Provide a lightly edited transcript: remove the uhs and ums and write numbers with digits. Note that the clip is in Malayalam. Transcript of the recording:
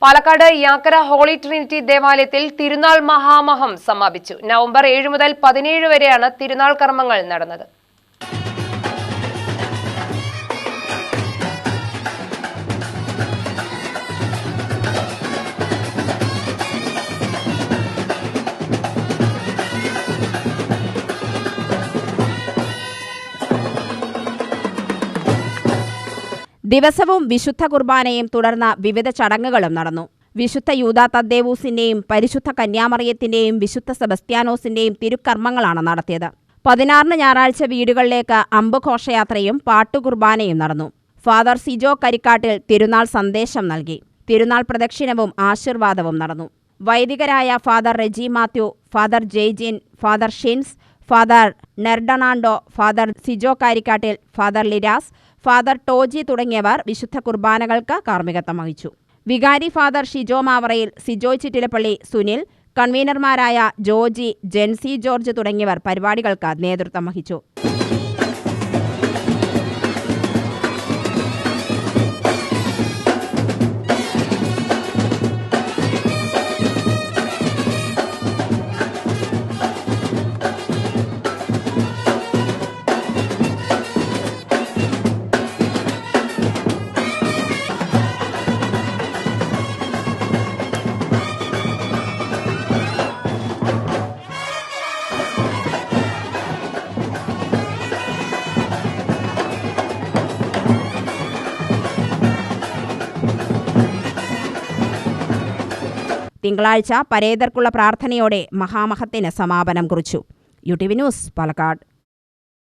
പാലക്കാട് യാക്കര ഹോളി ട്രിനിറ്റി ദേവാലയത്തിൽ തിരുനാൾ മഹാമഹം സമാപിച്ചു. നവംബർ 7 മുതൽ 17 വരെയാണ് തിരുനാൾ കർമ്മങ്ങൾ നടന്നത്. ദിവസവും വിശുദ്ധ കുർബാനയും തുടർന്ന് വിവിധ ചടങ്ങുകളും നടന്നു. വിശുദ്ധ യൂദാ തദ്ദേവൂസിന്റെയും പരിശുദ്ധ കന്യാമറിയത്തിന്റെയും വിശുദ്ധ സെബസ്ത്യാനോസിന്റെയും തിരുക്കർമ്മങ്ങളാണ് നടത്തിയത്. 16 ഞായറാഴ്ച വീടുകളിലേക്ക് അമ്പ് ഘോഷയാത്രയും പാട്ടുകുർബാനയും നടന്നു. ഫാദർ സിജോ കരിക്കാട്ടിൽ തിരുനാൾ സന്ദേശം നൽകി. തിരുനാൾ പ്രദക്ഷിണവും ആശീർവാദവും നടന്നു. വൈദികരായ father Reji Mathew, father Jaijin, father Shins, father Fernando, father Sijo Karikkattil, father Liras, father Toji തുടങ്ങിയവർ വിശുദ്ധ കുർബാനകൾക്ക് കാർമ്മികത്വം വഹിച്ചു. വികാരി ഫാദർ ഷിജോ മാവറയിൽ, സിജോയ് ചിറ്റിലപ്പള്ളി, സുനിൽ, കൺവീനർമാരായ ജോജി, ജെൻസി ജോർജ് തുടങ്ങിയവർ പരിപാടികൾക്ക് നേതൃത്വം വഹിച്ചു. തിങ്കളാഴ്ച പരേതർക്കുള്ള പ്രാർത്ഥനയോടെ മഹാമഹത്തിന് സമാപനം കുറിച്ചു. UTV news, Palakkad.